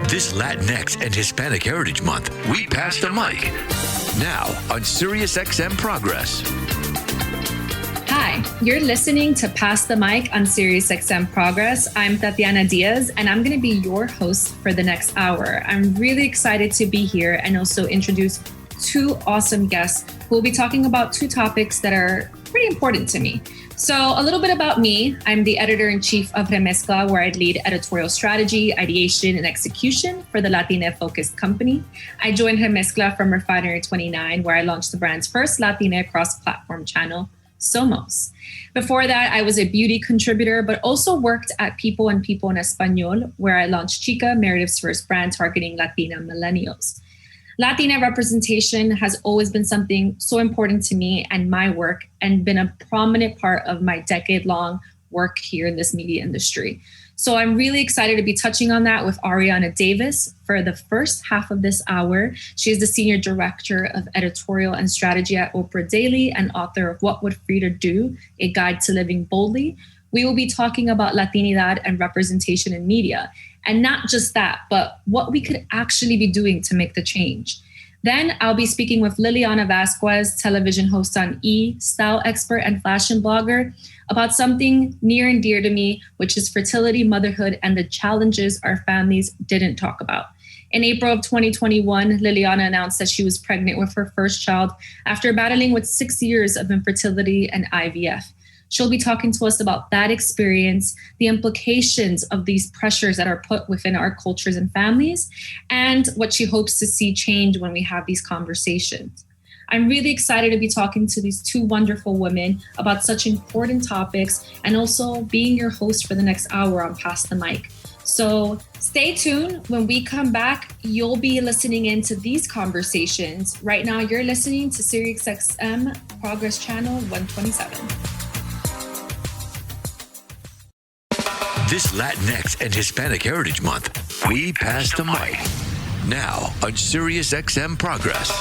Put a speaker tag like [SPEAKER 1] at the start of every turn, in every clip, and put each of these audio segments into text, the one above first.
[SPEAKER 1] This Latinx and Hispanic Heritage Month, we pass the mic. Now on SiriusXM Progress.
[SPEAKER 2] Hi, you're listening to Pass the Mic on SiriusXM Progress. I'm Thatiana Diaz, and I'm going to be your host for the next hour. I'm really excited to be here and also introduce two awesome guests who will be talking about two topics that are pretty important to me. So a little bit about me. I'm the editor-in-chief of Remezcla, where I lead editorial strategy, ideation, and execution for the Latina-focused company. I joined Remezcla from Refinery 29, where I launched the brand's first Latina cross-platform channel, Somos. Before that, I was a beauty contributor, but also worked at People en Español, where I launched Chica, Meredith's first brand targeting Latina millennials. Latina representation has always been something so important to me and my work, and been a prominent part of my decade-long work here in this media industry. So I'm really excited to be touching on that with Ariana Davis for the first half of this hour. She is the Senior Director of Editorial and Strategy at Oprah Daily and author of What Would Frida Do? A Guide to Living Boldly. We will be talking about Latinidad and representation in media. And not just that, but what we could actually be doing to make the change. Then I'll be speaking with Lilliana Vazquez, television host on E!, style expert and fashion blogger, about something near and dear to me, which is fertility, motherhood, and the challenges our families didn't talk about. In April of 2021, Lilliana announced that she was pregnant with her first child after battling with 6 years of infertility and IVF. She'll be talking to us about that experience, the implications of these pressures that are put within our cultures and families, and what she hopes to see change when we have these conversations. I'm really excited to be talking to these two wonderful women about such important topics, and also being your host for the next hour on Pass the Mic. So stay tuned. When we come back, you'll be listening into these conversations. Right now, you're listening to SiriusXM Progress Channel 127.
[SPEAKER 1] This Latinx and Hispanic Heritage Month, we pass the mic. Now on SiriusXM Progress.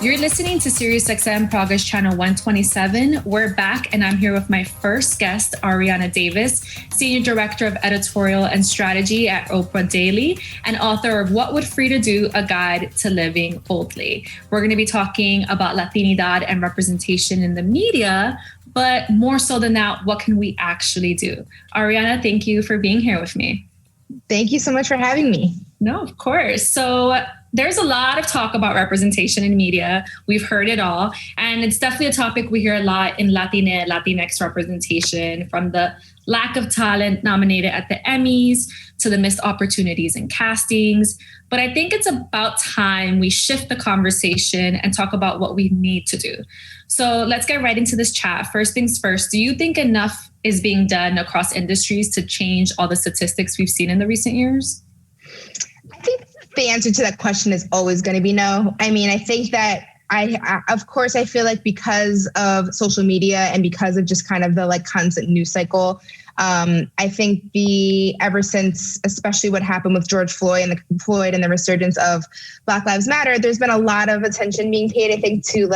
[SPEAKER 2] You're listening to SiriusXM Progress Channel 127. We're back, and I'm here with my first guest, Ariana Davis, Senior Director of Editorial and Strategy at Oprah Daily, and author of What Would Frida Do? A Guide to Living Boldly. We're going to be talking about Latinidad and representation in the media, but more so than that, what can we actually do? Ariana, thank you for being here with me.
[SPEAKER 3] Thank you so much for having me.
[SPEAKER 2] No, of course. So there's a lot of talk about representation in media. We've heard it all. And it's definitely a topic we hear a lot in Latinx representation, from the lack of talent nominated at the Emmys to the missed opportunities in castings. But I think it's about time we shift the conversation and talk about what we need to do. So let's get right into this chat. First things first, do you think enough is being done across industries to change all the statistics we've seen in the recent years?
[SPEAKER 3] I think the answer to that question is always going to be no. I mean, I think that of course, I feel like because of social media and because of just kind of the constant news cycle, I think ever since, especially what happened with George Floyd and the resurgence of Black Lives Matter, there's been a lot of attention being paid, I think, to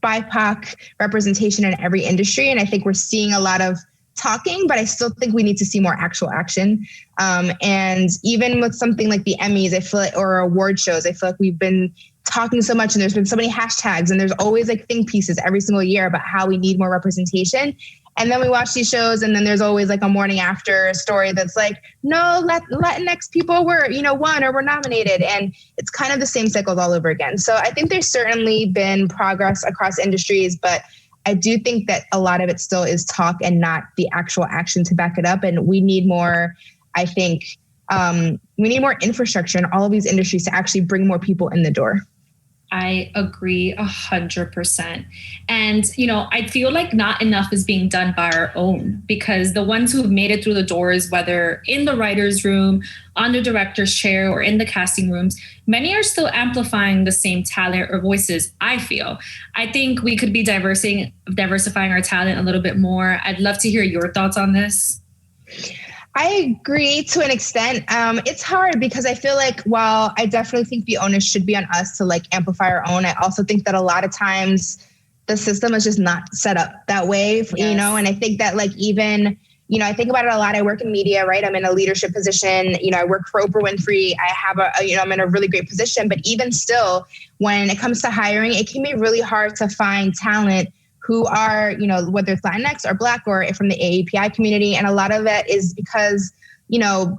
[SPEAKER 3] BIPOC representation in every industry. And I think we're seeing a lot of talking, but I still think we need to see more actual action. And even with something like the Emmys, I feel like, or award shows, I feel like we've been talking so much, and there's been so many hashtags, and there's always think pieces every single year about how we need more representation. And then we watch these shows, and then there's always a morning after story that's no, Latinx people were, won or were nominated. And it's kind of the same cycles all over again. So I think there's certainly been progress across industries, but I do think that a lot of it still is talk and not the actual action to back it up. And we need more, I think, we need more infrastructure in all of these industries to actually bring more people in the door.
[SPEAKER 2] I agree 100%. And, I feel like not enough is being done by our own, because the ones who have made it through the doors, whether in the writer's room, on the director's chair, or in the casting rooms, many are still amplifying the same talent or voices, I feel. I think we could be diversifying our talent a little bit more. I'd love to hear your thoughts on this.
[SPEAKER 3] I agree to an extent. It's hard because I feel like while I definitely think the onus should be on us to amplify our own, I also think that a lot of times the system is just not set up that way, and I think that even, I think about it a lot. I work in media, right? I'm in a leadership position. I work for Oprah Winfrey. I have I'm in a really great position, but even still, when it comes to hiring, it can be really hard to find talent who are, whether it's Latinx or Black or from the AAPI community. And a lot of it is because,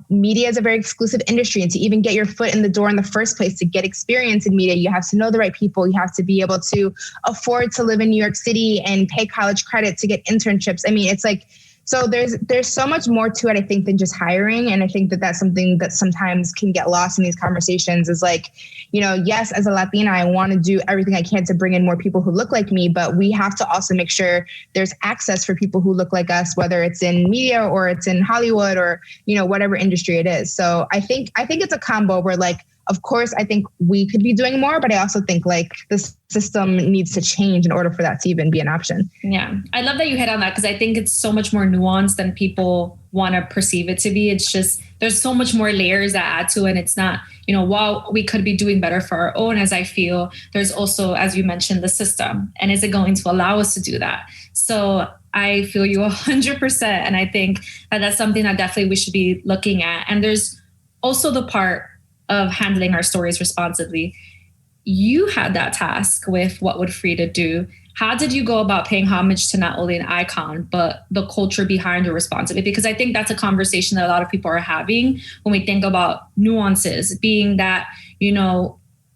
[SPEAKER 3] media is a very exclusive industry. And to even get your foot in the door in the first place, to get experience in media, you have to know the right people. You have to be able to afford to live in New York City and pay college credit to get internships. I mean, it's like, so there's so much more to it, I think, than just hiring. And I think that that's something that sometimes can get lost in these conversations is like, yes, as a Latina, I want to do everything I can to bring in more people who look like me, but we have to also make sure there's access for people who look like us, whether it's in media or it's in Hollywood or, whatever industry it is. So I think it's a combo where like, of course, I think we could be doing more, but I also think like the system needs to change in order for that to even be an option.
[SPEAKER 2] Yeah. I love that you hit on that because I think it's so much more nuanced than people want to perceive it to be. It's just, there's so much more layers that add to it. And it's not, while we could be doing better for our own, as I feel, there's also, as you mentioned, the system. And is it going to allow us to do that? So I feel you 100%. And I think that that's something that definitely we should be looking at. And there's also the part of handling our stories responsibly. You had that task with What Would Frida Do? How did you go about paying homage to not only an icon, but the culture behind your responsibility? Because I think that's a conversation that a lot of people are having when we think about nuances, being that,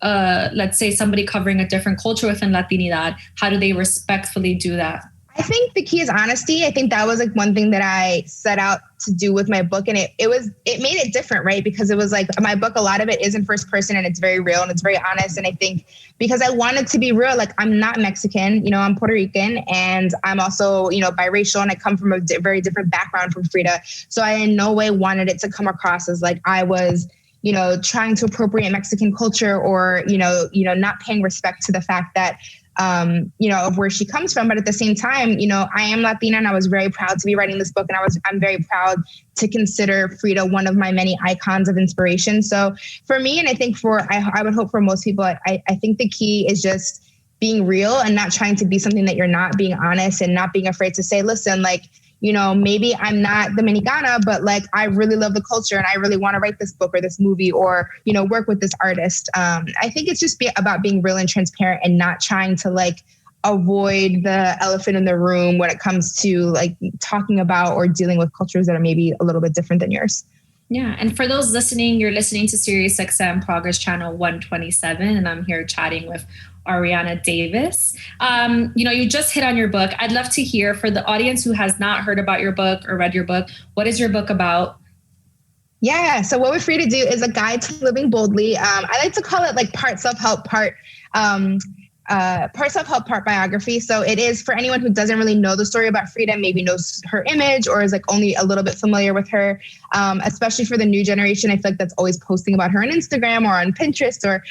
[SPEAKER 2] let's say somebody covering a different culture within Latinidad, how do they respectfully do that?
[SPEAKER 3] I think the key is honesty. I think that was like one thing that I set out to do with my book. And it made it different, right? Because it was like my book, a lot of it is in first person and it's very real and it's very honest. And I think because I wanted to be real, like I'm not Mexican, I'm Puerto Rican and I'm also, biracial and I come from a very different background from Frida. So I in no way wanted it to come across as like I was, trying to appropriate Mexican culture or, not paying respect to the fact that of where she comes from. But at the same time, I am Latina and I was very proud to be writing this book. And I'm very proud to consider Frida one of my many icons of inspiration. So for me, and I think I would hope for most people, I think the key is just being real and not trying to be something that you're not, being honest and not being afraid to say, listen, like, maybe I'm not Dominicana, but like, I really love the culture and I really want to write this book or this movie or, work with this artist. I think it's just about being real and transparent and not trying to like avoid the elephant in the room when it comes to like talking about or dealing with cultures that are maybe a little bit different than yours.
[SPEAKER 2] Yeah. And for those listening, you're listening to SiriusXM Progress Channel 127, and I'm here chatting with Ariana Davis. You just hit on your book. I'd love to hear, for the audience who has not heard about your book or read your book, what is your book about?
[SPEAKER 3] Yeah. So What Would Frida Do is a guide to living boldly. I like to call it like part self-help, part self-help, part biography. So it is for anyone who doesn't really know the story about Frida, maybe knows her image or is like only a little bit familiar with her, especially for the new generation. I feel like that's always posting about her on Instagram or on Pinterest, or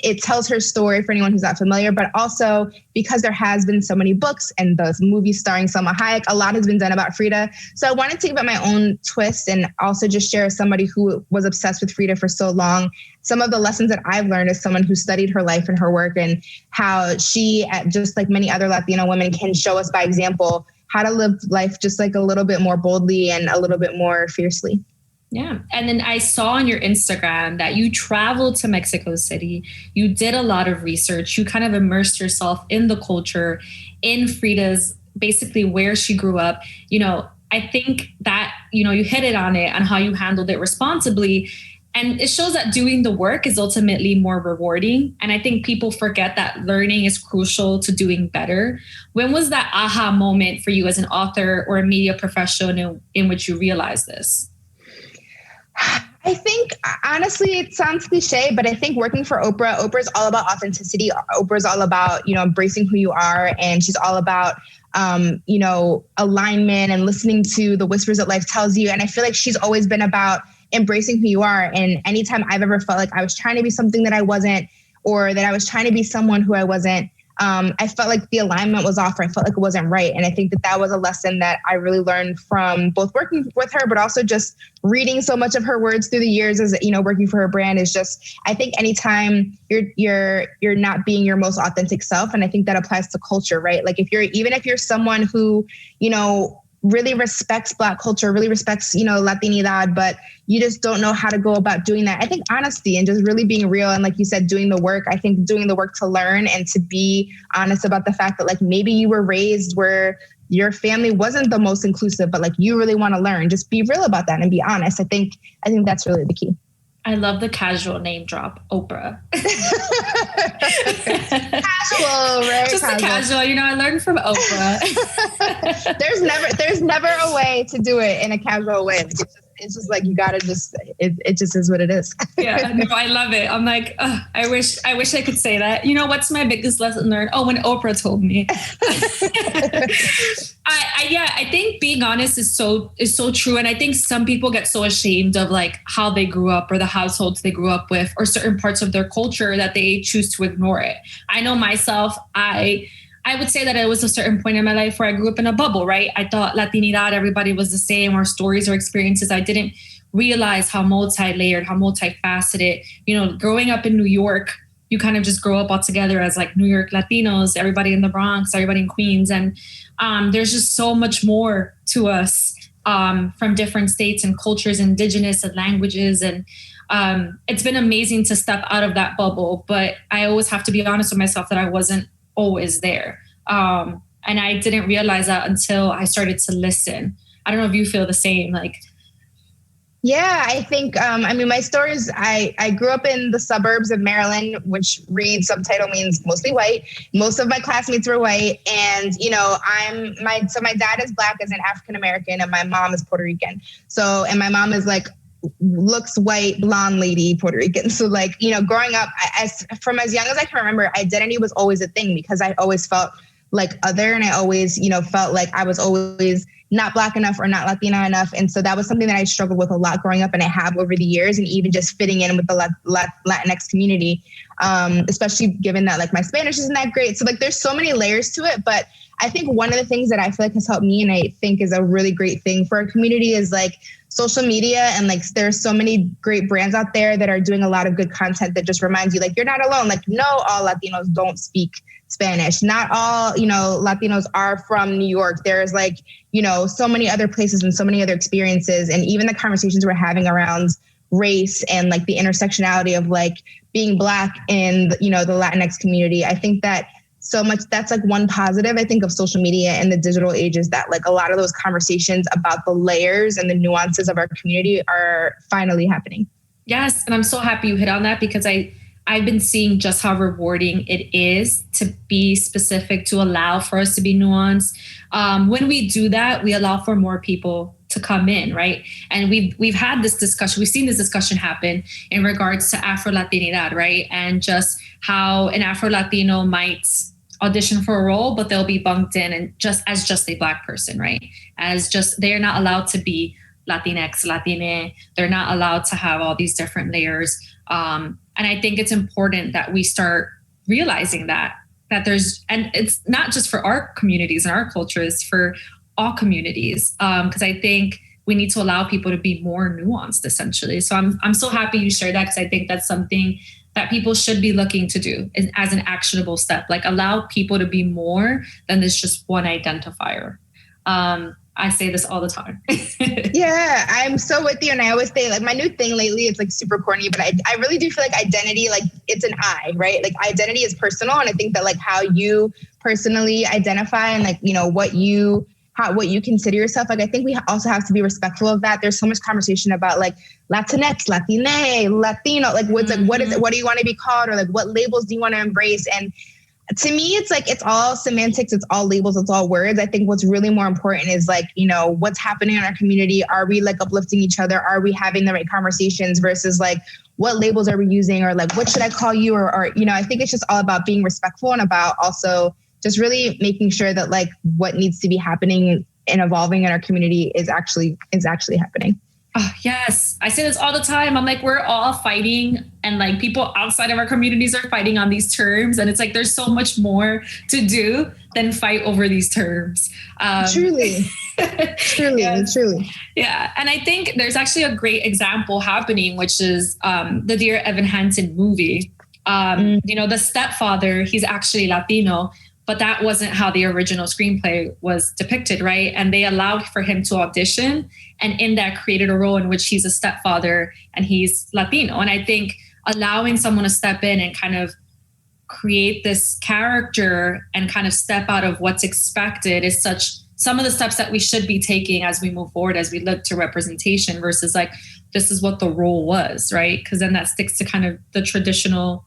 [SPEAKER 3] it tells her story for anyone who's not familiar, but also because there has been so many books and the movies starring Salma Hayek, a lot has been done about Frida. So I wanted to give it my own twist and also just share as somebody who was obsessed with Frida for so long, some of the lessons that I've learned as someone who studied her life and her work, and how she, just like many other Latina women, can show us by example how to live life just like a little bit more boldly and a little bit more fiercely.
[SPEAKER 2] Yeah. And then I saw on your Instagram that you traveled to Mexico City. You did a lot of research. You kind of immersed yourself in the culture, in Frida's, basically where she grew up. I think that, you hit it on how you handled it responsibly. And it shows that doing the work is ultimately more rewarding. And I think people forget that learning is crucial to doing better. When was that aha moment for you as an author or a media professional in which you realized this?
[SPEAKER 3] I think, honestly, it sounds cliche, but I think working for Oprah's all about authenticity. Oprah's all about, embracing who you are. And she's all about, alignment and listening to the whispers that life tells you. And I feel like she's always been about embracing who you are. And anytime I've ever felt like I was trying to be something that I wasn't, or that I was trying to be someone who I wasn't, I felt like the alignment was off, or I felt like it wasn't right. And I think that was a lesson that I really learned from both working with her, but also just reading so much of her words through the years as, working for her brand is just, I think anytime you're not being your most authentic self. And I think that applies to culture, right? Like if you're someone who, really respects Black culture, really respects, Latinidad, but you just don't know how to go about doing that. I think honesty and just really being real. And like you said, doing the work, I think doing the work to learn and to be honest about the fact that like maybe you were raised where your family wasn't the most inclusive, but like you really want to learn. Just be real about that and be honest. I think that's really the key.
[SPEAKER 2] I love the casual name drop, Oprah.
[SPEAKER 3] Casual, right?
[SPEAKER 2] Just a casual. I learned from Oprah.
[SPEAKER 3] There's never a way to do it in a casual way. It's just like, you gotta just, it just is what it is.
[SPEAKER 2] Yeah, no, I love it. I'm like, I wish I could say that. What's my biggest lesson learned? Oh, when Oprah told me. I think being honest is so true. And I think some people get so ashamed of like how they grew up or the households they grew up with or certain parts of their culture that they choose to ignore it. I know myself, I would say that it was a certain point in my life where I grew up in a bubble, right? I thought Latinidad, everybody was the same, our stories or experiences. I didn't realize how multi-layered, how multifaceted, growing up in New York, you kind of just grow up all together as like New York Latinos, everybody in the Bronx, everybody in Queens. And there's just so much more to us from different states and cultures, indigenous and languages. And it's been amazing to step out of that bubble. But I always have to be honest with myself that I wasn't always there. And I didn't realize that until I started to listen. I don't know if you feel the same, like.
[SPEAKER 3] Yeah, I think, my story is I grew up in the suburbs of Maryland, which subtitle means mostly white. Most of my classmates were white. And, my dad is Black as an African-American and my mom is Puerto Rican. So, and my mom is like, looks white, blonde lady, Puerto Rican. So like, growing up, from as young as I can remember, identity was always a thing because I always felt like other. And I always, felt like I was always not Black enough or not Latina enough. And so that was something that I struggled with a lot growing up and I have over the years and even just fitting in with the Latinx community, especially given that like my Spanish isn't that great. So like there's so many layers to it. But I think one of the things that I feel like has helped me and I think is a really great thing for our community is like social media. And like, there's so many great brands out there that are doing a lot of good content that just reminds you like, you're not alone. Like, no, all Latinos don't speak Spanish. Not all, Latinos are from New York. There's like, so many other places and so many other experiences. And even the conversations we're having around race and like the intersectionality of like being Black in, the Latinx community. I think that so much, that's like one positive, I think, of social media and the digital age is that like a lot of those conversations about the layers and the nuances of our community are finally happening.
[SPEAKER 2] Yes. And I'm so happy you hit on that because I've been seeing just how rewarding it is to be specific, to allow for us to be nuanced. When we do that, we allow for more people to come in, right? And we've had this discussion, we've seen this discussion happen in regards to Afro-Latinidad, right? And just how an Afro-Latino might audition for a role, but they'll be bunked in and just a Black person, right? They're not allowed to be Latinx, Latine. They're not allowed to have all these different layers. And I think it's important that we start realizing that there's, and it's not just for our communities and our cultures, for all communities. Because I think we need to allow people to be more nuanced, essentially. So I'm so happy you shared that because I think that's something that people should be looking to do as an actionable step, like allow people to be more than this just one identifier. I say this all the time.
[SPEAKER 3] Yeah, I'm so with you. And I always say like my new thing lately, it's like super corny, but I really do feel like identity, like it's an I, right? Like identity is personal. And I think that like how you personally identify and like, what you consider yourself. Like, I think we also have to be respectful of that. There's so much conversation about like Latinx, Latine, Latino, like what's like, what is it? What do you want to be called? Or like, what labels do you want to embrace? And to me, it's like, it's all semantics. It's all labels. It's all words. I think what's really more important is like, what's happening in our community. Are we like uplifting each other? Are we having the right conversations versus like, what labels are we using? Or like, what should I call you? Or I think it's just all about being respectful and about also just really making sure that like what needs to be happening and evolving in our community is actually happening.
[SPEAKER 2] Oh, yes. I say this all the time. I'm like, we're all fighting and like people outside of our communities are fighting on these terms. And it's like, there's so much more to do than fight over these terms.
[SPEAKER 3] Truly.
[SPEAKER 2] Yes.
[SPEAKER 3] Truly.
[SPEAKER 2] Yeah. And I think there's actually a great example happening, which is the Dear Evan Hansen movie. The stepfather, he's actually Latino, but that wasn't how the original screenplay was depicted, right? And they allowed for him to audition, and in that created a role in which he's a stepfather and he's Latino. And I think allowing someone to step in and kind of create this character and kind of step out of what's expected is some of the steps that we should be taking as we move forward, as we look to representation versus like, this is what the role was, right? Because then that sticks to kind of the traditional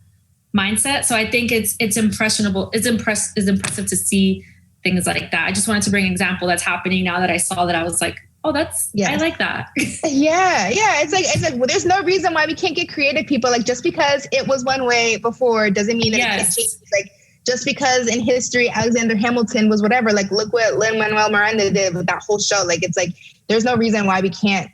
[SPEAKER 2] mindset. So I think it's impressive to see things like that. I just wanted to bring an example that's happening now that I saw that. I was like, oh, I like that.
[SPEAKER 3] Yeah. It's like, well, there's no reason why we can't get creative people. Like, just because it was one way before doesn't mean that it can't change. Like, just because in history, Alexander Hamilton was whatever, like, look what Lin-Manuel Miranda did with that whole show. Like, it's like, there's no reason why we can't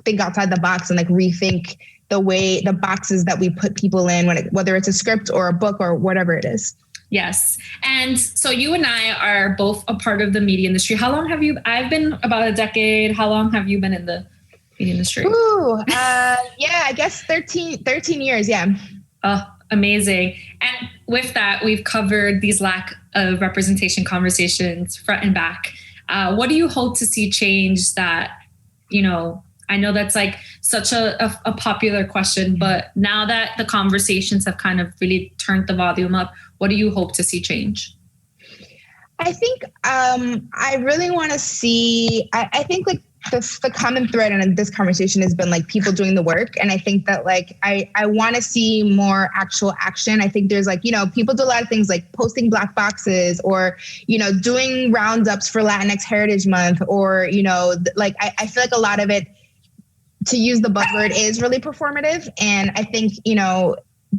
[SPEAKER 3] think outside the box and like rethink the boxes that we put people in, whether it's a script or a book or whatever it is.
[SPEAKER 2] Yes. And so you and I are both a part of the media industry. How long have you, I've been about a decade. How long have you been in the media industry?
[SPEAKER 3] I guess 13 years. Yeah.
[SPEAKER 2] Oh, amazing. And with that, we've covered these lack of representation conversations front and back. What do you hope to see change that, I know that's like such a popular question, but now that the conversations have kind of really turned the volume up, what do you hope to see change?
[SPEAKER 3] I think I really want to see, I think like the common thread in this conversation has been like people doing the work. And I think that like, I want to see more actual action. I think there's like, people do a lot of things like posting black boxes or, doing roundups for Latinx Heritage Month or, like, I feel like a lot of it, to use the buzzword, is really performative. And I think,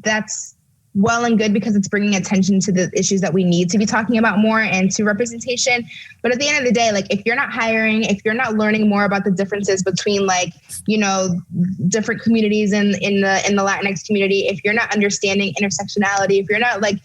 [SPEAKER 3] that's well and good because it's bringing attention to the issues that we need to be talking about more and to representation. But at the end of the day, like, if you're not hiring, if you're not learning more about the differences between like, different communities in the Latinx community, if you're not understanding intersectionality, if you're not like,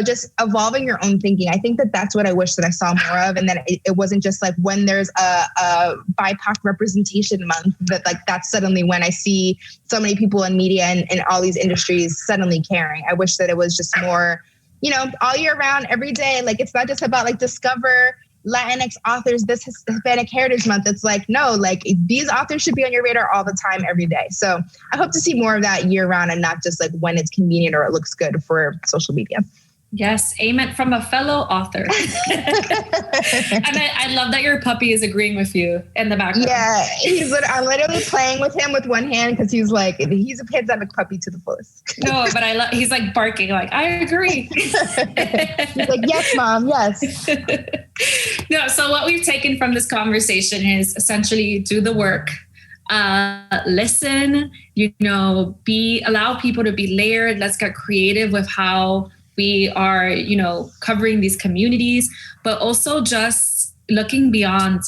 [SPEAKER 3] just evolving your own thinking, I think that that's what I wish that I saw more of. And that it wasn't just like when there's a BIPOC representation month that like, that's suddenly when I see so many people in media and all these industries suddenly caring. I wish that it was just more, all year round, every day. Like, it's not just about like discover Latinx authors this Hispanic Heritage Month. It's like, no, like these authors should be on your radar all the time, every day. So I hope to see more of that year round and not just like when it's convenient or it looks good for social media.
[SPEAKER 2] Yes, amen from a fellow author. And I love that your puppy is agreeing with you in the background.
[SPEAKER 3] Yeah, I'm literally playing with him with one hand because he's a pandemic puppy to the fullest.
[SPEAKER 2] No, but he's like barking like, I agree.
[SPEAKER 3] He's like, yes, mom, yes.
[SPEAKER 2] No, so what we've taken from this conversation is essentially do the work. Listen, allow people to be layered. Let's get creative with how we are, covering these communities, but also just looking beyond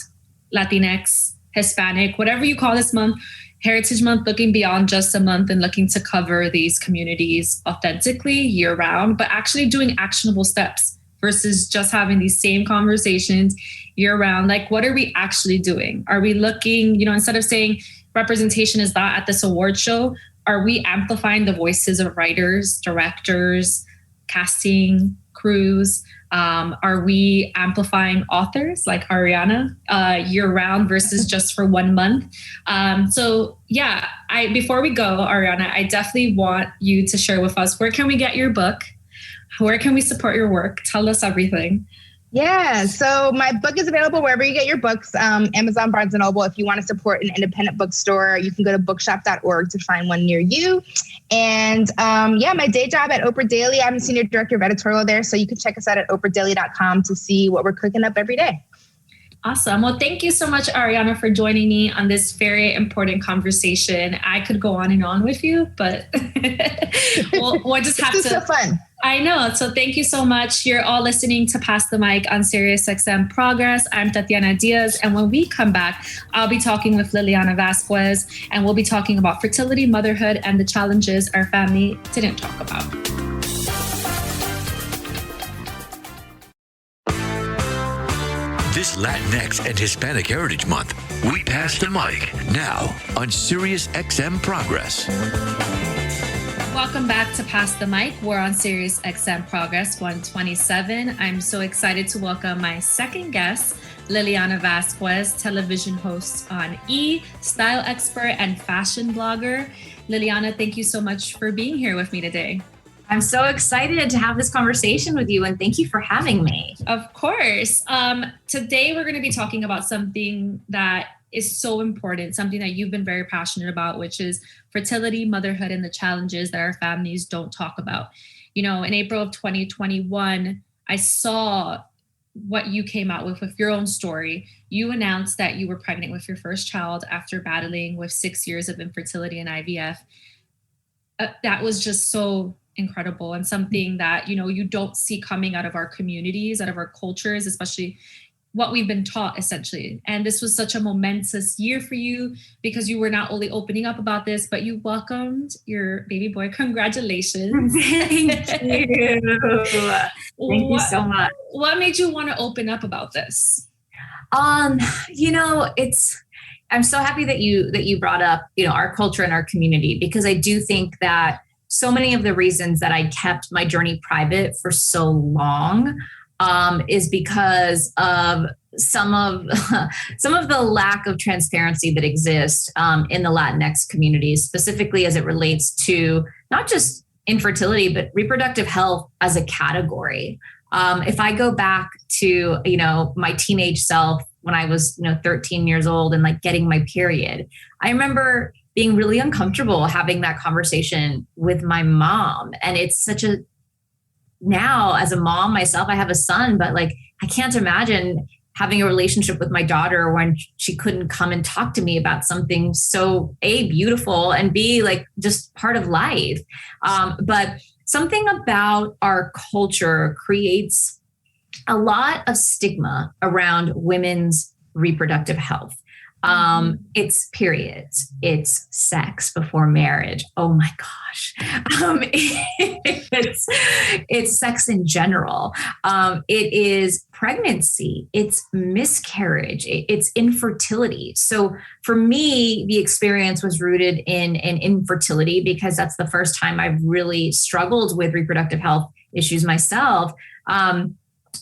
[SPEAKER 2] Latinx, Hispanic, whatever you call this month, Heritage Month, looking beyond just a month and looking to cover these communities authentically year round, but actually doing actionable steps versus just having these same conversations year round. Like, what are we actually doing? Are we looking, instead of saying representation is that at this award show, are we amplifying the voices of writers, directors, casting crews? Are we amplifying authors like Ariana year round versus just for 1 month? So yeah, before we go, Ariana, I definitely want you to share with us, where can we get your book? Where can we support your work? Tell us everything.
[SPEAKER 3] Yeah, so my book is available wherever you get your books, Amazon, Barnes & Noble. If you want to support an independent bookstore, you can go to bookshop.org to find one near you. And my day job at Oprah Daily, I'm the senior director of editorial there. So you can check us out at oprahdaily.com to see what we're cooking up every day.
[SPEAKER 2] Awesome. Well, thank you so much, Ariana, for joining me on this very important conversation. I could go on and on with you, but we'll just have to.
[SPEAKER 3] This is so fun.
[SPEAKER 2] I know. So thank you so much. You're all listening to Pass the Mic on SiriusXM Progress. I'm Thatiana Diaz. And when we come back, I'll be talking with Lilliana Vazquez, and we'll be talking about fertility, motherhood, and the challenges our family didn't talk about.
[SPEAKER 1] This Latinx and Hispanic Heritage Month, we pass the mic now on SiriusXM Progress.
[SPEAKER 2] Welcome back to Pass the Mic. We're on SiriusXM Progress 127. I'm so excited to welcome my second guest, Lilliana Vazquez, television host on E!, style expert, and fashion blogger. Lilliana, thank you so much for being here with me today.
[SPEAKER 4] I'm so excited to have this conversation with you, and thank you for having me.
[SPEAKER 2] Of course. Today, we're going to be talking about something that is so important, something that you've been very passionate about, which is fertility, motherhood, and the challenges that our families don't talk about. You know, in April of 2021, I saw what you came out with your own story. You announced that you were pregnant with your first child after battling with 6 years of infertility and IVF. That was just so incredible, and something that, you know, you don't see coming out of our communities, out of our cultures, especially what we've been taught, essentially. And this was such a momentous year for you because you were not only opening up about this, but you welcomed your baby boy. Congratulations.
[SPEAKER 4] Thank you. Thank you so much.
[SPEAKER 2] What made you want to open up about this?
[SPEAKER 4] You know, I'm so happy that you brought up, you know, our culture and our community, because I do think that so many of the reasons that I kept my journey private for so long is because of some of the lack of transparency that exists in the Latinx community, specifically as it relates to not just infertility, but reproductive health as a category. If I go back to, you know, my teenage self when I was, you know, 13 years old and like getting my period, I remember being really uncomfortable having that conversation with my mom. And it's such a, now as a mom myself, I have a son, but like, I can't imagine having a relationship with my daughter when she couldn't come and talk to me about something so A, beautiful, and B, like just part of life. But something about our culture creates a lot of stigma around women's reproductive health. It's periods, it's sex before marriage. Oh my gosh. It's sex in general. It is pregnancy, it's miscarriage, it's infertility. So for me, the experience was rooted in infertility because that's the first time I've really struggled with reproductive health issues myself. And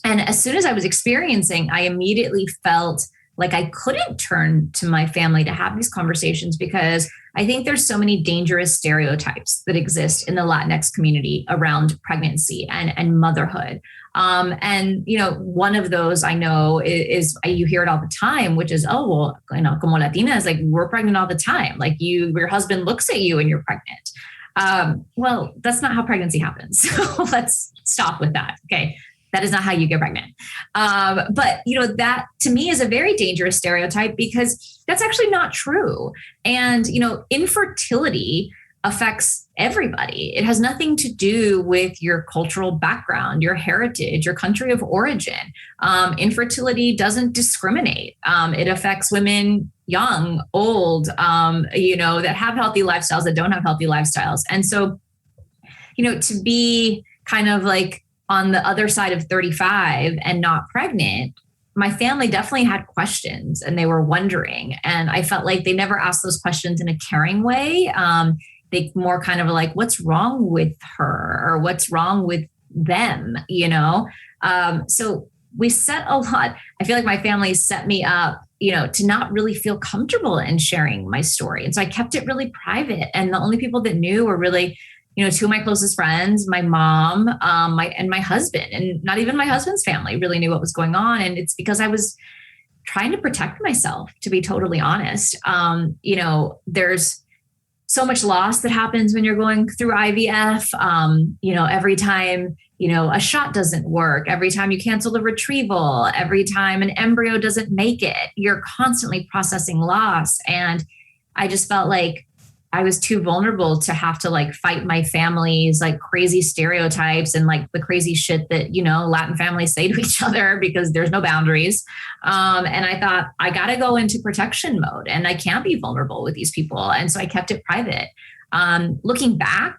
[SPEAKER 4] as soon as I was experiencing, I immediately felt like I couldn't turn to my family to have these conversations because I think there's so many dangerous stereotypes that exist in the Latinx community around pregnancy and motherhood. And, you know, one of those I know is you hear it all the time, which is, oh, well, you know, como Latinas, like we're pregnant all the time. Like your husband looks at you and you're pregnant. Well, that's not how pregnancy happens. So let's stop with that. Okay. That is not how you get pregnant. But, you know, that to me is a very dangerous stereotype because that's actually not true. And, you know, infertility affects everybody. It has nothing to do with your cultural background, your heritage, your country of origin. Infertility doesn't discriminate. It affects women young, old, you know, that have healthy lifestyles, that don't have healthy lifestyles. And so, you know, to be kind of like on the other side of 35 and not pregnant, my family definitely had questions and they were wondering. And I felt like they never asked those questions in a caring way. They more kind of like, what's wrong with her or what's wrong with them, you know? So we set a lot, I feel like my family set me up, you know, to not really feel comfortable in sharing my story. And so I kept it really private. And the only people that knew were really, you know, two of my closest friends, my mom, my husband, and not even my husband's family really knew what was going on. And it's because I was trying to protect myself, to be totally honest. You know, there's so much loss that happens when you're going through IVF. You know, every time, you know, a shot doesn't work, every time you cancel the retrieval, every time an embryo doesn't make it, you're constantly processing loss. And I just felt like I was too vulnerable to have to like fight my family's like crazy stereotypes and like the crazy shit that, you know, Latin families say to each other because there's no boundaries. And I thought I got to go into protection mode and I can't be vulnerable with these people. And so I kept it private. Looking back,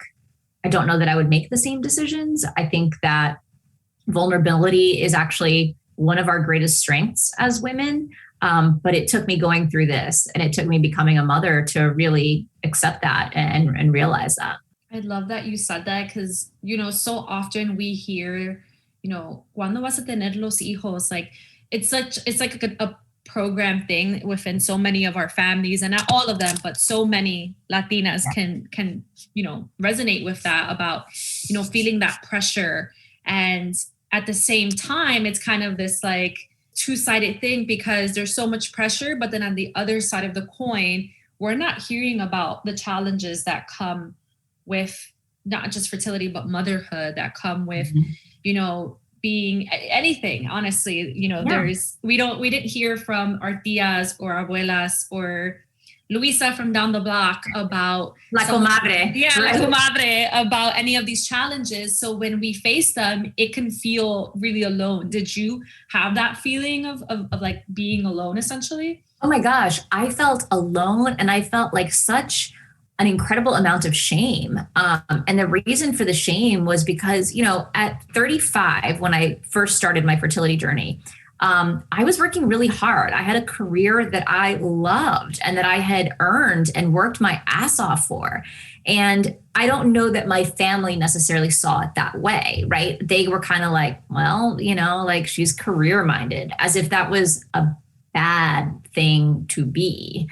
[SPEAKER 4] I don't know that I would make the same decisions. I think that vulnerability is actually one of our greatest strengths as women. But it took me going through this and it took me becoming a mother to really accept that and realize that.
[SPEAKER 2] I love that you said that because, so often we hear, ¿cuándo vas a tener los hijos? Like it's like a program thing within so many of our families, and not all of them, but so many Latinas can, resonate with that about, feeling that pressure. And at the same time, it's kind of this like two-sided thing because there's so much pressure, but then on the other side of the coin, we're not hearing about the challenges that come with not just fertility, but motherhood, that come with, being anything, honestly, we didn't hear from our tias or abuelas or Luisa from down the block about
[SPEAKER 4] La comadre.
[SPEAKER 2] Yeah, right? La comadre, about any of these challenges. So when we face them, it can feel really alone. Did you have that feeling of like being alone essentially?
[SPEAKER 4] Oh my gosh, I felt alone, and I felt like such an incredible amount of shame. And the reason for the shame was because, at 35, when I first started my fertility journey, I was working really hard. I had a career that I loved and that I had earned and worked my ass off for. And I don't know that my family necessarily saw it that way, right? They were kind of like, well, like she's career minded, as if that was a bad thing to be.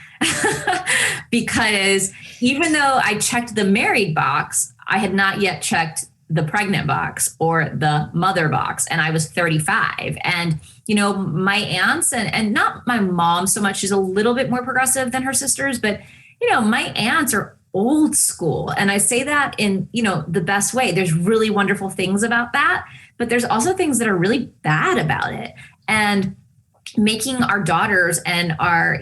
[SPEAKER 4] Because even though I checked the married box, I had not yet checked the pregnant box or the mother box, and I was 35. And, my aunts and not my mom so much, she's a little bit more progressive than her sisters, but, my aunts are old school. And I say that in, the best way. There's really wonderful things about that, but there's also things that are really bad about it. And making our daughters and our,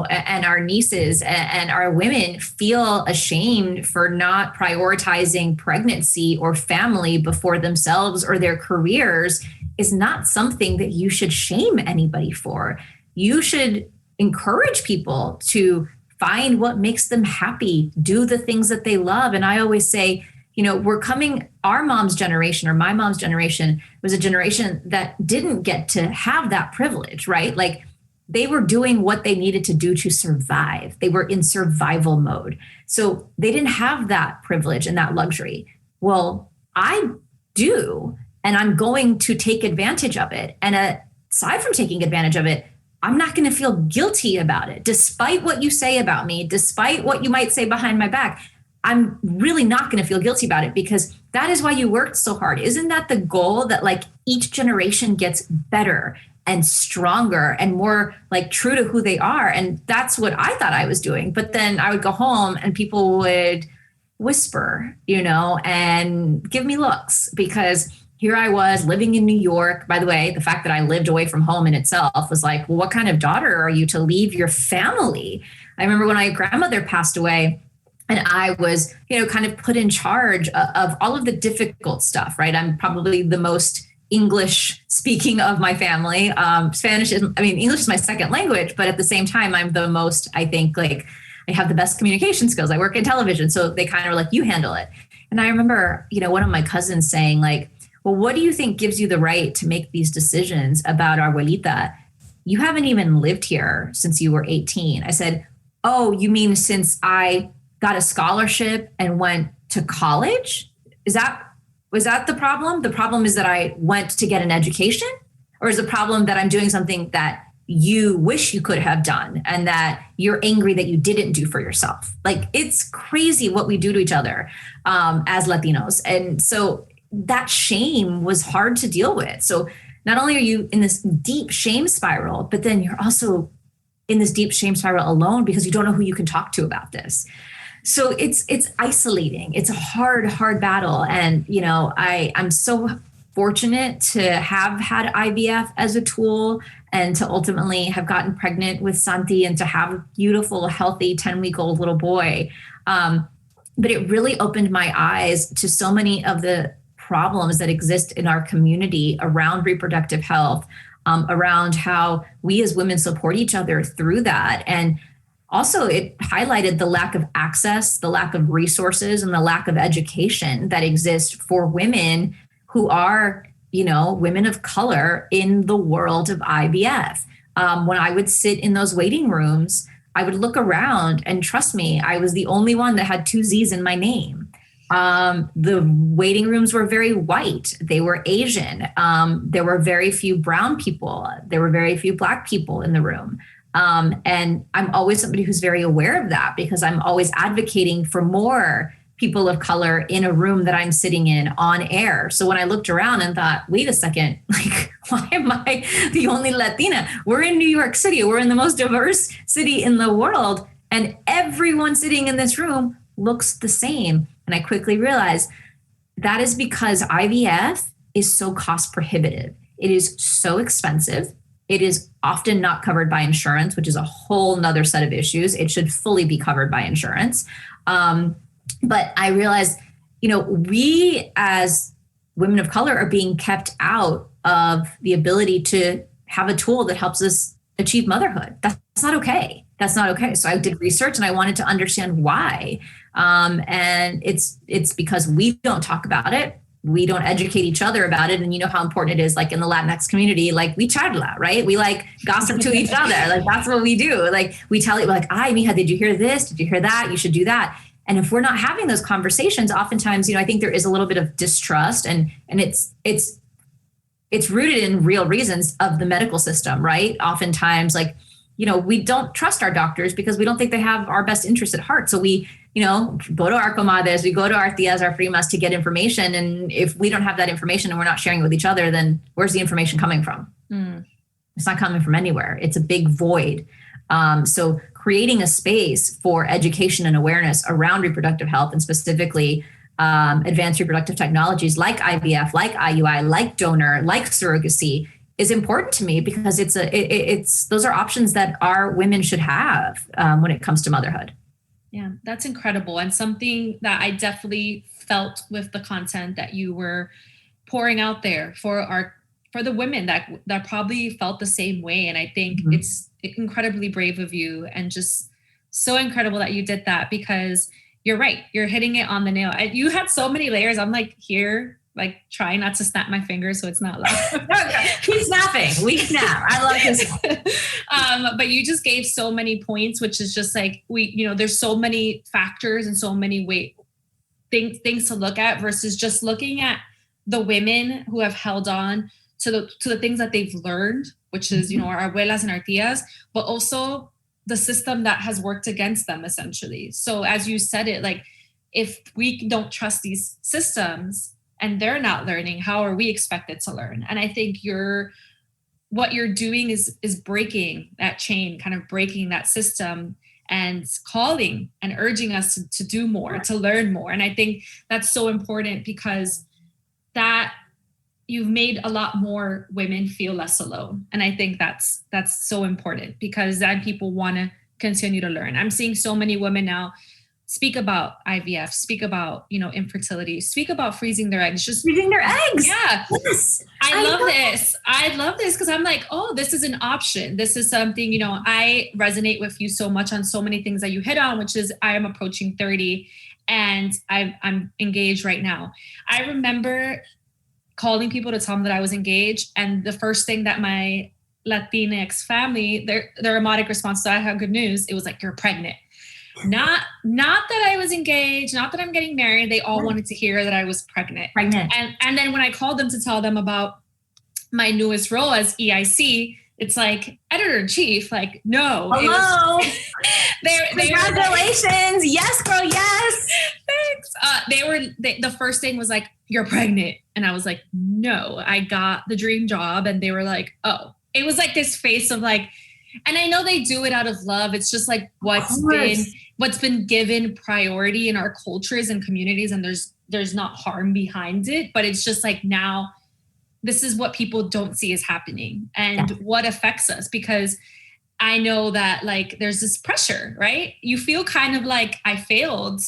[SPEAKER 4] and our nieces and our women feel ashamed for not prioritizing pregnancy or family before themselves or their careers is not something that you should shame anybody for. You should encourage people to find what makes them happy, do the things that they love. And I always say, our mom's generation or my mom's generation was a generation that didn't get to have that privilege, right? Like they were doing what they needed to do to survive. They were in survival mode. So they didn't have that privilege and that luxury. Well, I do, and I'm going to take advantage of it. And aside from taking advantage of it, I'm not going to feel guilty about it. Despite what you say about me, despite what you might say behind my back, I'm really not going to feel guilty about it because that is why you worked so hard. Isn't that the goal, that like each generation gets better and stronger and more like true to who they are? And that's what I thought I was doing. But then I would go home and people would whisper, and give me looks because here I was living in New York. By the way, the fact that I lived away from home in itself was like, well, what kind of daughter are you to leave your family? I remember when my grandmother passed away, and I was, kind of put in charge of all of the difficult stuff, right? I'm probably the most English speaking of my family. English is my second language, but at the same time, I'm the most, I think, like I have the best communication skills. I work in television. So they kind of were like, you handle it. And I remember, one of my cousins saying like, well, what do you think gives you the right to make these decisions about our abuelita? You haven't even lived here since you were 18. I said, oh, you mean since I got a scholarship and went to college? Was that the problem? The problem is that I went to get an education? Or is the problem that I'm doing something that you wish you could have done and that you're angry that you didn't do for yourself? Like, it's crazy what we do to each other as Latinos. And so that shame was hard to deal with. So not only are you in this deep shame spiral, but then you're also in this deep shame spiral alone because you don't know who you can talk to about this. So it's isolating. It's a hard battle. And, I'm so fortunate to have had IVF as a tool and to ultimately have gotten pregnant with Santi and to have a beautiful, healthy 10-week-old little boy. But it really opened my eyes to so many of the problems that exist in our community around reproductive health, around how we as women support each other through that. And also, it highlighted the lack of access, the lack of resources, and the lack of education that exists for women who are, women of color in the world of IVF. When I would sit in those waiting rooms, I would look around and trust me, I was the only one that had two Z's in my name. The waiting rooms were very white. They were Asian. There were very few brown people. There were very few Black people in the room. And I'm always somebody who's very aware of that because I'm always advocating for more people of color in a room that I'm sitting in on air. So when I looked around and thought, wait a second, like, why am I the only Latina? We're in New York City. We're in the most diverse city in the world. And everyone sitting in this room looks the same. And I quickly realized that is because IVF is so cost prohibitive. It is so expensive. It is often not covered by insurance, which is a whole nother set of issues. It should fully be covered by insurance. But I realized, we as women of color are being kept out of the ability to have a tool that helps us achieve motherhood. That's not okay. That's not okay. So I did research and I wanted to understand why. And it's because we don't talk about it. We don't educate each other about it. And you know how important it is, like in the Latinx community, like we charla, right? We like gossip to each other. Like that's what we do. Like we tell you like, ay, mija, did you hear this? Did you hear that? You should do that. And if we're not having those conversations, oftentimes, I think there is a little bit of distrust and it's rooted in real reasons of the medical system, right? Oftentimes, like, we don't trust our doctors because we don't think they have our best interest at heart. So we, go to our comadres, we go to our tias, our primas to get information. And if we don't have that information and we're not sharing it with each other, then where's the information coming from? It's not coming from anywhere. It's a big void. So creating a space for education and awareness around reproductive health and specifically advanced reproductive technologies like IVF, like IUI, like donor, like surrogacy is important to me because those are options that our women should have when it comes to motherhood.
[SPEAKER 2] Yeah, that's incredible. And something that I definitely felt with the content that you were pouring out there for the women that probably felt the same way. And I think it's incredibly brave of you and just so incredible that you did that because you're right. You're hitting it on the nail. You had so many layers. I'm like here, like trying not to snap my fingers so it's not loud.
[SPEAKER 4] Keep snapping. We snap. I love this.
[SPEAKER 2] But you just gave so many points, which is just like there's so many factors and so many things to look at versus just looking at the women who have held on to the things that they've learned, which is, our abuelas and our tias, but also the system that has worked against them essentially. So as you said it, like if we don't trust these systems and they're not learning, how are we expected to learn? And I think what you're doing is breaking that chain, kind of breaking that system and calling and urging us to do more, to learn more. And I think that's so important because that you've made a lot more women feel less alone. And I think that's so important because then people want to continue to learn. I'm seeing so many women now speak about IVF, speak about, infertility, speak about freezing their eggs, just
[SPEAKER 4] freezing their eggs.
[SPEAKER 2] Yeah. Yes. I love this because I'm like, oh, this is an option. This is something, I resonate with you so much on so many things that you hit on, which is I am approaching 30 and I'm engaged right now. I remember calling people to tell them that I was engaged. And the first thing that my Latinx family, their emotic response to I have good news, it was like, you're pregnant. Not that I was engaged, not that I'm getting married. They all wanted to hear that I was pregnant. And then when I called them to tell them about my newest role as EIC, it's like editor-in-chief, like, no.
[SPEAKER 4] Hello.
[SPEAKER 2] Congratulations.
[SPEAKER 4] Yes, girl. Yes.
[SPEAKER 2] Thanks. The first thing was like, you're pregnant. And I was like, no, I got the dream job. And they were like, oh, it was like this face of like, and I know they do it out of love. It's just like what's been given priority in our cultures and communities. And there's not harm behind it, but it's just like now this is what people don't see is happening and what affects us, because I know that like there's this pressure, right? You feel kind of like I failed,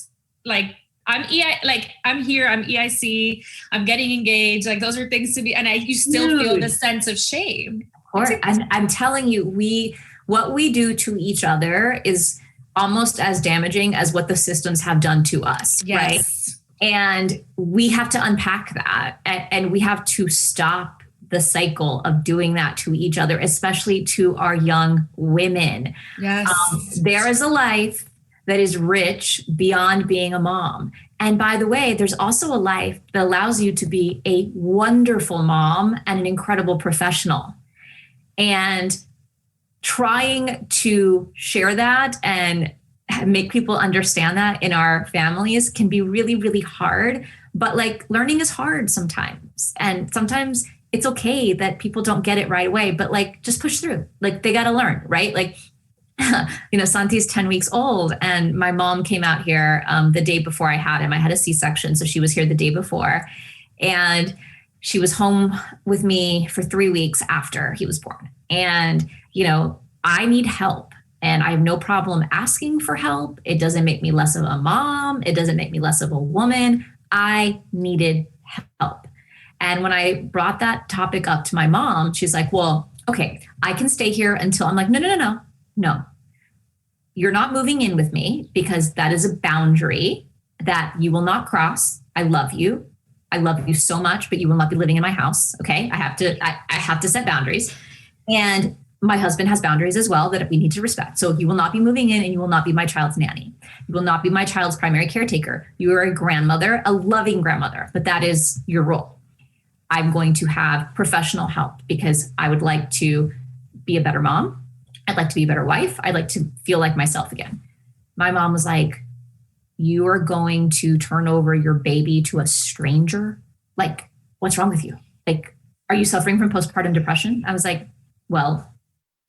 [SPEAKER 2] like I'm here, I'm EIC, I'm getting engaged. Like those are things to be, and you still feel this sense of shame.
[SPEAKER 4] Of course. I'm telling you, what we do to each other is almost as damaging as what the systems have done to us.
[SPEAKER 2] Yes.
[SPEAKER 4] Right? And we have to unpack that and we have to stop the cycle of doing that to each other, especially to our young women.
[SPEAKER 2] Yes.
[SPEAKER 4] There is a life that is rich beyond being a mom. And by the way, there's also a life that allows you to be a wonderful mom and an incredible professional. And trying to share that and make people understand that in our families can be really, really hard. But like learning is hard sometimes. And sometimes it's okay that people don't get it right away, but like just push through. Like they got to learn, right? Like, Santi's 10 weeks old and my mom came out here the day before I had him. I had a C-section. So she was here the day before and she was home with me for 3 weeks after he was born. And, I need help and I have no problem asking for help. It doesn't make me less of a mom. It doesn't make me less of a woman. I needed help. And when I brought that topic up to my mom, she's like, well, okay, I can stay here until I'm like, no, you're not moving in with me because that is a boundary that you will not cross. I love you. I love you so much, but you will not be living in my house. Okay. I have to set boundaries. And my husband has boundaries as well that we need to respect. So you will not be moving in and you will not be my child's nanny. You will not be my child's primary caretaker. You are a grandmother, a loving grandmother, but that is your role. I'm going to have professional help because I would like to be a better mom. I'd like to be a better wife. I'd like to feel like myself again. My mom was like, you are going to turn over your baby to a stranger? Like, what's wrong with you? Like, are you suffering from postpartum depression? I was like, well,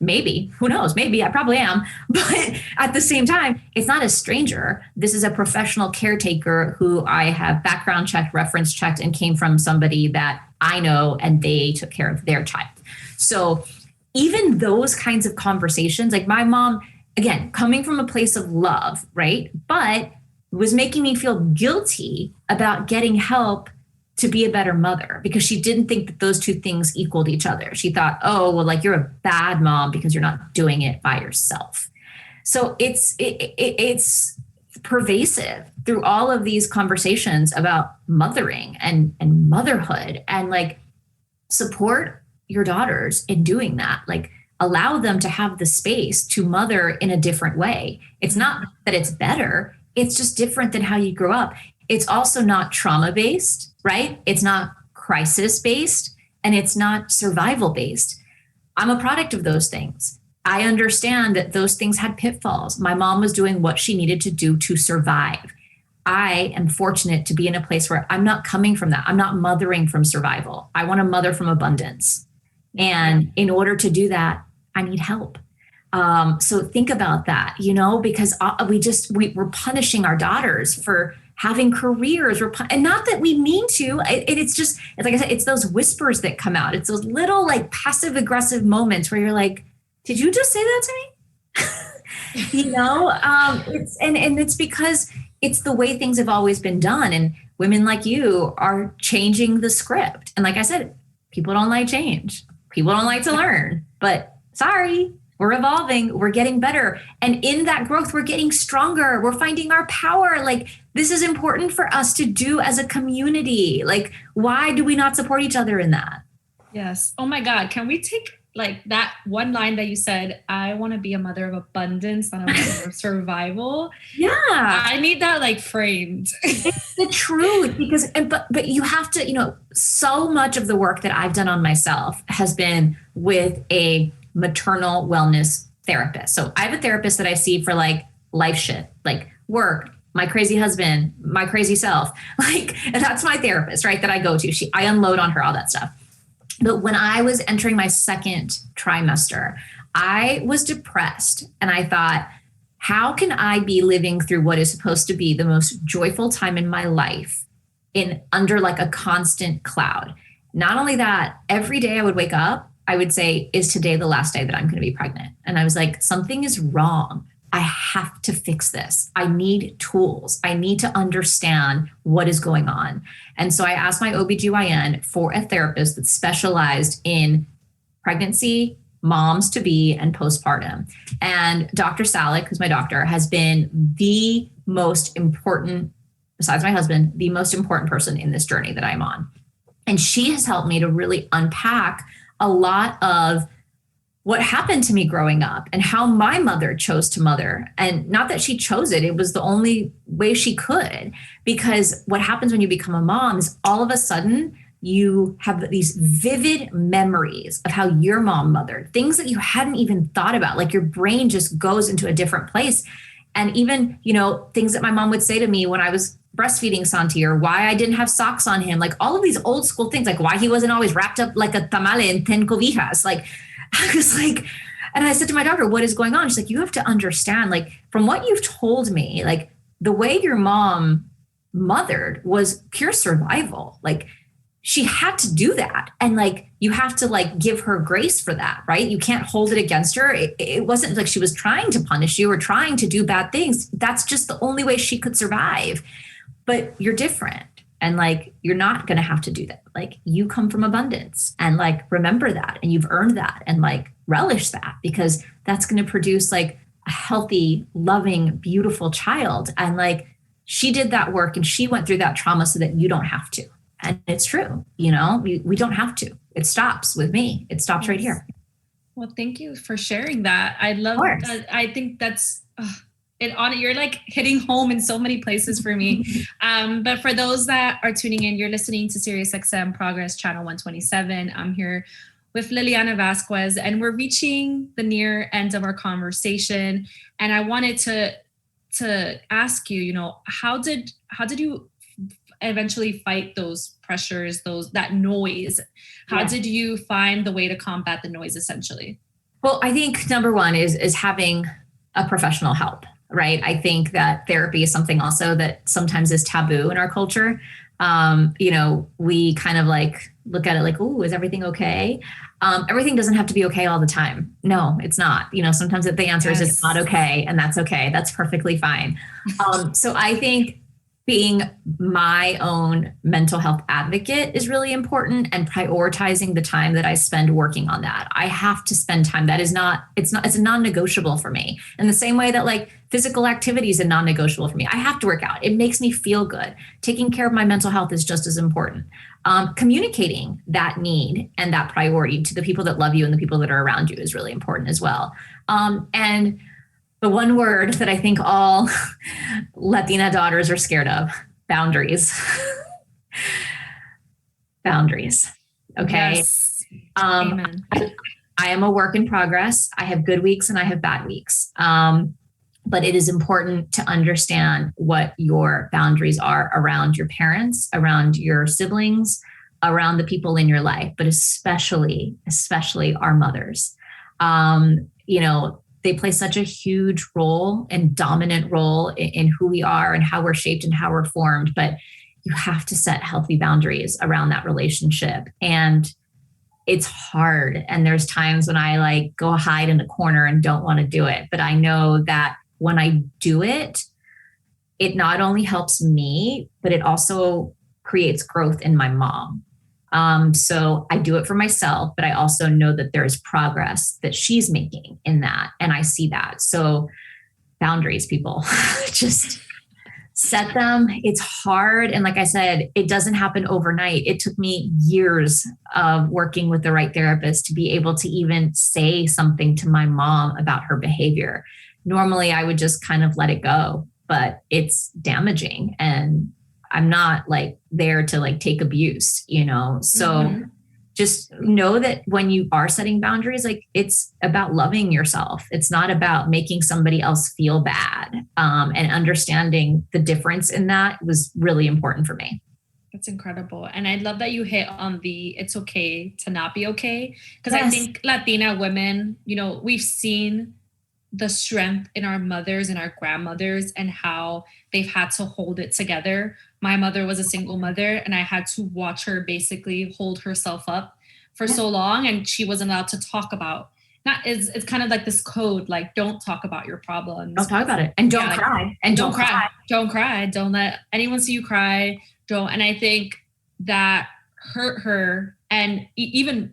[SPEAKER 4] maybe, who knows? Maybe I probably am. But at the same time, it's not a stranger. This is a professional caretaker who I have background checked, reference checked, and came from somebody that I know, and they took care of their child. So even those kinds of conversations, like my mom, again, coming from a place of love, right? But was making me feel guilty about getting help to be a better mother because she didn't think that those two things equaled each other. She thought, oh, well, like you're a bad mom because you're not doing it by yourself. So it's pervasive through all of these conversations about mothering and motherhood, and like support your daughters in doing that. Like allow them to have the space to mother in a different way. It's not that it's better. It's just different than how you grew up. It's also not trauma-based, right? It's not crisis-based, and it's not survival-based. I'm a product of those things. I understand that those things had pitfalls. My mom was doing what she needed to do to survive. I am fortunate to be in a place where I'm not coming from that. I'm not mothering from survival. I want to mother from abundance. And in order to do that, I need help. So think about that, because we're punishing our daughters for having careers, and not that we mean to. It's like I said, it's those whispers that come out. It's those little like passive aggressive moments where you're like, "Did you just say that to me?" It's because it's the way things have always been done, and women like you are changing the script. And like I said, people don't like change. People don't like to learn. But sorry. We're evolving, we're getting better. And in that growth, we're getting stronger. We're finding our power. Like this is important for us to do as a community. Like, why do we not support each other in that?
[SPEAKER 2] Yes. Oh my God. Can we take like that one line that you said, I want to be a mother of abundance, not a mother of survival.
[SPEAKER 4] Yeah.
[SPEAKER 2] I need that like framed.
[SPEAKER 4] It's the truth but you have to, so much of the work that I've done on myself has been with a maternal wellness therapist. So I have a therapist that I see for like life shit, like work, my crazy husband, my crazy self. Like, and that's my therapist, right? That I go to. I unload on her, all that stuff. But when I was entering my second trimester, I was depressed. And I thought, how can I be living through what is supposed to be the most joyful time in my life under like a constant cloud? Not only that, every day I would wake up, I would say, is today the last day that I'm going to be pregnant? And I was like, something is wrong. I have to fix this. I need tools. I need to understand what is going on. And so I asked my OBGYN for a therapist that specialized in pregnancy, moms to be, and postpartum. And Dr. Salick, who's my doctor, has been the most important, besides my husband, the most important person in this journey that I'm on. And she has helped me to really unpack a lot of what happened to me growing up and how my mother chose to mother. And not that she chose it, it was the only way she could. Because what happens when you become a mom is all of a sudden you have these vivid memories of how your mom mothered, things that you hadn't even thought about. Like your brain just goes into a different place. And even, things that my mom would say to me when I was breastfeeding Santi, or why I didn't have socks on him, like all of these old school things, like why he wasn't always wrapped up like a tamale in 10 cobijas. Like, I was like, and I said to my doctor, what is going on? She's like, you have to understand, like, from what you've told me, like the way your mom mothered was pure survival. Like she had to do that. And like, you have to like give her grace for that, right? You can't hold it against her. It wasn't like she was trying to punish you or trying to do bad things. That's just the only way she could survive. But you're different. And like, you're not going to have to do that. Like you come from abundance, and like, remember that, and you've earned that, and like relish that, because that's going to produce like a healthy, loving, beautiful child. And like, she did that work and she went through that trauma so that you don't have to. And it's true. We don't have to. It stops with me. It stops right here.
[SPEAKER 2] Well, thank you for sharing that. I love that. I think that's you're like hitting home in so many places for me. But for those that are tuning in, you're listening to SiriusXM Progress Channel 127. I'm here with Lilliana Vazquez, and we're reaching the near end of our conversation. And I wanted to ask you, how did you eventually fight those pressures, that noise? How did you find the way to combat the noise, essentially?
[SPEAKER 4] Well, I think number one is having a professional help, right? I think that therapy is something also that sometimes is taboo in our culture. We kind of like look at it like, oh, is everything okay? Everything doesn't have to be okay all the time. No, it's not. Sometimes the answer is it's not okay, and that's okay. That's perfectly fine. So I think being my own mental health advocate is really important, and prioritizing the time that I spend working on that. I have to spend time. It's a non-negotiable for me. In the same way that like physical activity is a non-negotiable for me. I have to work out. It makes me feel good. Taking care of my mental health is just as important. Communicating that need and that priority to the people that love you and the people that are around you is really important as well. And the one word that I think all Latina daughters are scared of: boundaries. Boundaries. Okay.
[SPEAKER 2] Yes. Amen.
[SPEAKER 4] I am a work in progress. I have good weeks and I have bad weeks. But it is important to understand what your boundaries are around your parents, around your siblings, around the people in your life, but especially our mothers. They play such a huge role and dominant role in who we are and how we're shaped and how we're formed. But you have to set healthy boundaries around that relationship. And it's hard. And there's times when I like go hide in the corner and don't want to do it. But I know that when I do it, it not only helps me, but it also creates growth in my mom. So I do it for myself, but I also know that there's progress that she's making in that. And I see that. So boundaries, people, just set them. It's hard. And like I said, it doesn't happen overnight. It took me years of working with the right therapist to be able to even say something to my mom about her behavior. Normally I would just kind of let it go, but it's damaging, and I'm not like there to like take abuse, So just know that when you are setting boundaries, like it's about loving yourself. It's not about making somebody else feel bad. And understanding the difference in that was really important for me.
[SPEAKER 2] That's incredible. And I love that you hit on it's okay to not be okay. Because I think Latina women, we've seen the strength in our mothers and our grandmothers and how they've had to hold it together. My mother was a single mother, and I had to watch her basically hold herself up for so long. And she wasn't allowed to talk about, it's kind of like this code, like, don't talk about your problems.
[SPEAKER 4] Don't talk about it. And don't cry. And don't cry.
[SPEAKER 2] Don't cry. Don't let anyone see you cry. And I think that hurt her, and even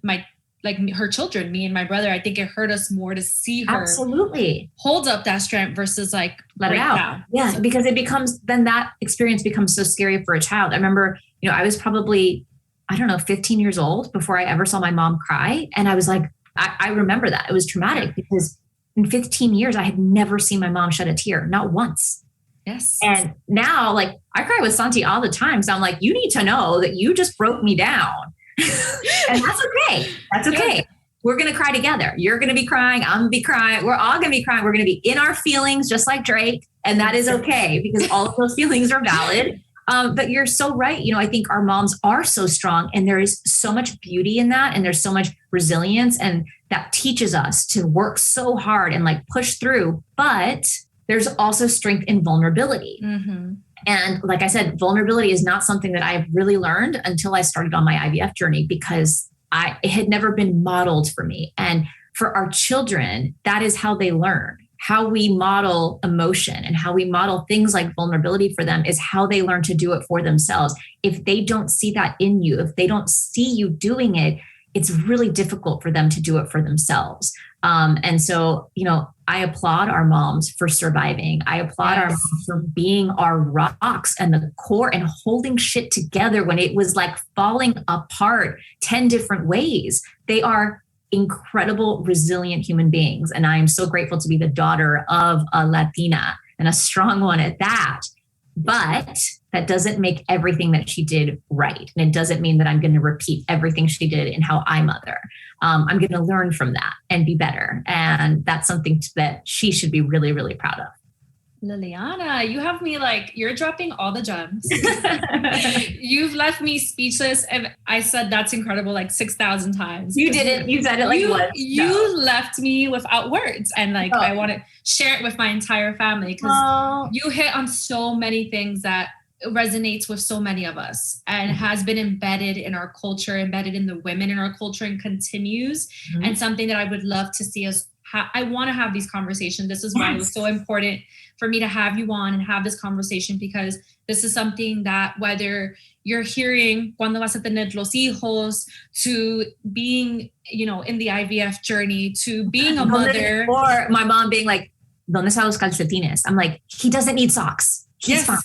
[SPEAKER 2] her children, me and my brother. I think it hurt us more to see her
[SPEAKER 4] absolutely
[SPEAKER 2] hold up that strength versus like
[SPEAKER 4] let it out. Down. Yeah, so, because then that experience becomes so scary for a child. I remember, I was probably, 15 years old before I ever saw my mom cry. And I was like, I remember that. It was traumatic because in 15 years, I had never seen my mom shed a tear, not once.
[SPEAKER 2] Yes.
[SPEAKER 4] And now, like, I cry with Santi all the time. So I'm like, you need to know that you just broke me down. And that's okay. That's okay. We're going to cry together. You're going to be crying. I'm going to be crying. We're all going to be crying. We're going to be in our feelings, just like Drake. And that is okay because all of those feelings are valid. But you're so right. You know, I think our moms are so strong and there is so much beauty in that. And there's so much resilience and that teaches us to work so hard and like push through. But there's also strength in vulnerability. Mm-hmm. And like I said, vulnerability is not something that I've really learned until I started on my IVF journey because it had never been modeled for me. And for our children, that is how they learn. How we model emotion and how we model things like vulnerability for them is how they learn to do it for themselves. If they don't see that in you, if they don't see you doing it, it's really difficult for them to do it for themselves. And so, you know, I applaud our moms for surviving. I applaud our moms for being our rocks and the core and holding shit together when it was like falling apart 10 different ways. They are incredible, resilient human beings. And I am so grateful to be the daughter of a Latina and a strong one at that. But that doesn't make everything that she did right. And it doesn't mean that I'm going to repeat everything she did in how I mother. I'm going to learn from that and be better. And that's something that she should be really, really proud of.
[SPEAKER 2] Lilliana, you have me like, you're dropping all the gems. You've left me speechless. And I said, that's incredible, like 6,000 times.
[SPEAKER 4] You didn't. You said it like once.
[SPEAKER 2] You left me without words. And like, I want to share it with my entire family because you hit on so many things that resonates with so many of us and has been embedded in our culture, embedded in the women in our culture and continues. Mm-hmm. And something that I would love to see us I want to have these conversations. This is why it was so important for me to have you on and have this conversation, because this is something that whether you're hearing cuando vas a tener los hijos, to being, you know, in the IVF journey, to being a mother.
[SPEAKER 4] Or my mom being like, ¿Dónde están los calcetines? I'm like, he doesn't need socks. He's fine.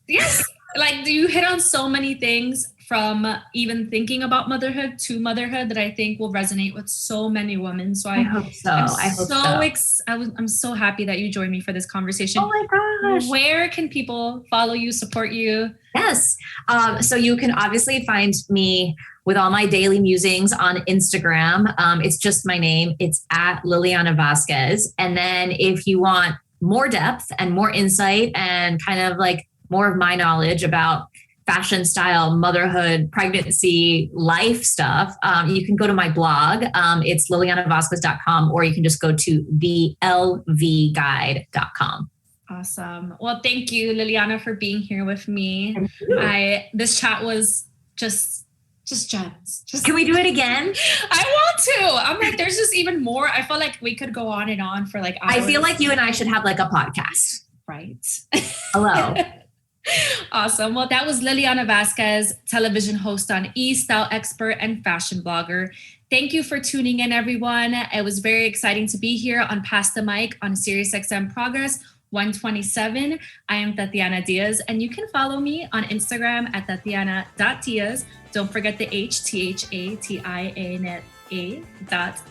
[SPEAKER 2] Yes. Like you hit on so many things from even thinking about motherhood to motherhood that I think will resonate with so many women. So I hope so. I'm so happy that you joined me for this conversation.
[SPEAKER 4] Oh my gosh.
[SPEAKER 2] Where can people follow you, support you?
[SPEAKER 4] Yes. So you can obviously find me with all my daily musings on Instagram. It's just my name. It's at Lilliana Vazquez. And then if you want more depth and more insight and kind of like more of my knowledge about fashion, style, motherhood, pregnancy, life stuff, you can go to my blog. It's lillianavazquez.com, or you can just go to thelvguide.com.
[SPEAKER 2] Awesome. Well, thank you, Lilliana, for being here with me. This chat was just gems.
[SPEAKER 4] Can we do it again?
[SPEAKER 2] I want to. I'm like, there's just even more. I feel like we could go on and on for like hours.
[SPEAKER 4] I feel like you and I should have like a podcast.
[SPEAKER 2] Right.
[SPEAKER 4] Hello.
[SPEAKER 2] Awesome. Well, that was Lilliana Vazquez, television host on E! Style expert and fashion blogger. Thank you for tuning in, everyone. It was very exciting to be here on Pass the Mic on SiriusXM Progress 127. I am Thatiana Diaz, and you can follow me on Instagram at Thatiana.Diaz. Don't forget the HTHATIANA Diaz,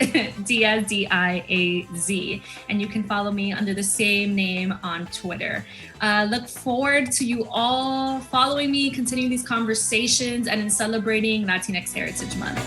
[SPEAKER 2] DIAZ. And you can follow me under the same name on Twitter. Look forward to you all following me, continuing these conversations, and in celebrating Latinx Heritage Month.